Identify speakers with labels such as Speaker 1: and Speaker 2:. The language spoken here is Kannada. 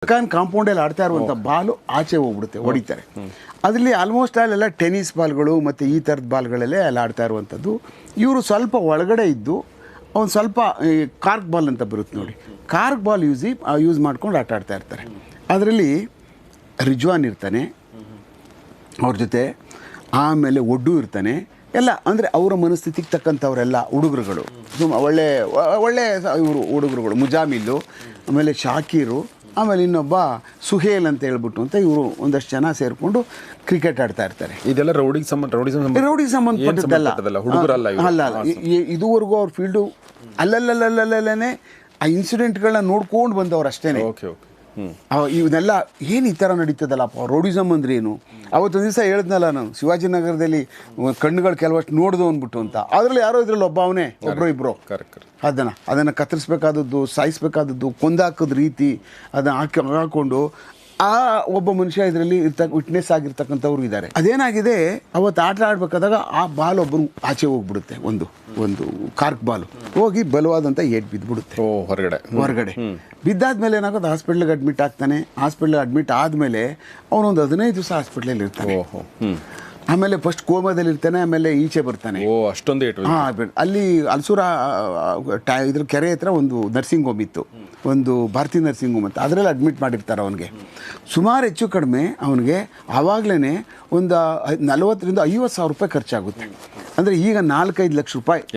Speaker 1: ಕಾಂಪೌಂಡಲ್ಲಿ ಆಡ್ತಾ ಇರುವಂಥ ಬಾಲು ಆಚೆ ಹೋಗ್ಬಿಡುತ್ತೆ, ಹೊಡಿತಾರೆ. ಅದರಲ್ಲಿ ಆಲ್ಮೋಸ್ಟ್ ಅಲ್ಲೆಲ್ಲ ಟೆನ್ನಿಸ್ ಬಾಲ್ಗಳು ಮತ್ತು ಈ ಥರದ ಬಾಲ್ಗಳಲ್ಲೇ ಅಲ್ಲಿ ಆಡ್ತಾ ಇರುವಂಥದ್ದು. ಇವರು ಸ್ವಲ್ಪ ಒಳಗಡೆ ಇದ್ದು ಒಂದು ಸ್ವಲ್ಪ ಕಾರ್ಕ್ ಬಾಲ್ ಅಂತ ಬರುತ್ತೆ ನೋಡಿ, ಕಾರ್ಕ್ ಬಾಲ್ ಯೂಸ್ ಮಾಡ್ಕೊಂಡು ಆಟ ಆಡ್ತಾ ಇರ್ತಾರೆ. ಅದರಲ್ಲಿ ರಿಜ್ವಾನ್ ಇರ್ತಾನೆ ಅವ್ರ ಜೊತೆ, ಆಮೇಲೆ ಒಡ್ಡು ಇರ್ತಾನೆ, ಎಲ್ಲ ಅಂದರೆ ಅವರ ಮನಸ್ಥಿತಿಗೆ ತಕ್ಕಂಥವರೆಲ್ಲ ಹುಡುಗರುಗಳು, ಒಳ್ಳೆ ಒಳ್ಳೆ ಇವರು ಹುಡುಗರುಗಳು, ಮುಜಾಮಿಲ್ಲು, ಆಮೇಲೆ ಶಾಕೀರು, ಆಮೇಲೆ ಇನ್ನೊಬ್ಬ ಸುಹೇಲ್ ಅಂತ ಹೇಳ್ಬಿಟ್ಟು ಅಂತ ಇವರು ಒಂದಷ್ಟು ಜನ ಸೇರಿಕೊಂಡು ಕ್ರಿಕೆಟ್ ಆಡ್ತಾ ಇರ್ತಾರೆ.
Speaker 2: ಇದೆಲ್ಲ ರೌಡಿಗೆ
Speaker 1: ಸಂಬಂಧಪಟ್ಟದ್ದಲ್ಲ, ಅಲ್ಲ ಇದುವರೆಗೂ ಅವ್ರ ಫೀಲ್ಡು ಅಲ್ಲಲ್ಲೇ ಆ ಇನ್ಸಿಡೆಂಟ್ಗಳನ್ನ ನೋಡ್ಕೊಂಡು ಬಂದವ್ರು ಅಷ್ಟೇ. ಇವನ್ನೆಲ್ಲ ಏನು ಈ ಥರ ನಡೀತದಲ್ಲಪ್ಪ, ರೌಡಿಸಮ್ ಅಂದ್ರೆ ಏನು. ಅವತ್ತೊಂದು ದಿವಸ ಹೇಳಿದ್ನಲ್ಲ ನಾನು, ಶಿವಾಜಿನಗರದಲ್ಲಿ ಕಣ್ಣುಗಳು ಕೆಲವಷ್ಟು ನೋಡ್ದು ಅಂದ್ಬಿಟ್ಟು ಅಂತ, ಅದರಲ್ಲಿ ಯಾರೋ ಇದ್ರಲ್ಲಿ ಒಬ್ಬರು ಇಬ್ಬರು ಅದನ್ನು ಕತ್ತರಿಸ್ಬೇಕಾದದ್ದು, ಸಾಯಿಸ್ಬೇಕಾದದ್ದು, ಕೊಂದಾಕದ ರೀತಿ ಅದನ್ನು ಹಾಕ್ಕೊಂಡು ಆ ಒಬ್ಬ ಮನುಷ್ಯ ಇದರಲ್ಲಿ ವಿಟ್ನೆಸ್ ಆಗಿರ್ತಕ್ಕಂಥವ್ರು ಇದ್ದಾರೆ. ಅದೇನಾಗಿದೆ, ಅವತ್ತು ಆಟ ಆಡಬೇಕಾದಾಗ ಆ ಬಾಲ್ ಒಬ್ಬರು ಆಚೆ ಹೋಗ್ಬಿಡುತ್ತೆ, ಒಂದು ಕಾರ್ಕ್ ಬಾಲು ಹೋಗಿ ಬಲವಾದಂಥ ಏಟ್ ಬಿದ್ದುಬಿಡುತ್ತೆ ಹೊರಗಡೆ. ಬಿದ್ದಾದ್ಮೇಲೆ ಏನಾಗೋದು, ಹಾಸ್ಪಿಟ್ಲಿಗೆ ಅಡ್ಮಿಟ್ ಆಗ್ತಾನೆ. ಹಾಸ್ಪಿಟ್ಲಿಗೆ ಅಡ್ಮಿಟ್ ಆದಮೇಲೆ ಅವನೊಂದು 15 ದಿವಸ ಹಾಸ್ಪಿಟ್ಲಲ್ಲಿ ಇರ್ತಾನೆ. ಆಮೇಲೆ ಫಸ್ಟ್ ಕೋಮಾದಲ್ಲಿ ಇರ್ತಾನೆ, ಆಮೇಲೆ ಈಚೆ ಬರ್ತಾನೆ. ಅಲ್ಲಿ ಅಲ್ಸೂರ ಇದ್ರ ಕೆರೆ ಹತ್ರ ಒಂದು ನರ್ಸಿಂಗ್ ಹೋಮ್ ಇತ್ತು, ಒಂದು ಭಾರತಿ ನರ್ಸಿಂಗ್ ಹೋಮ್ ಅಂತ, ಅದರಲ್ಲಿ ಅಡ್ಮಿಟ್ ಮಾಡಿರ್ತಾರೆ ಅವನಿಗೆ. ಸುಮಾರು ಹೆಚ್ಚು ಕಡಿಮೆ ಅವನಿಗೆ ಆವಾಗಲೇ ಒಂದು 40,000 to 50,000 ರೂಪಾಯಿ ಖರ್ಚಾಗುತ್ತೆ. ಅಂದರೆ ಈಗ 4-5 ಲಕ್ಷ ರೂಪಾಯಿ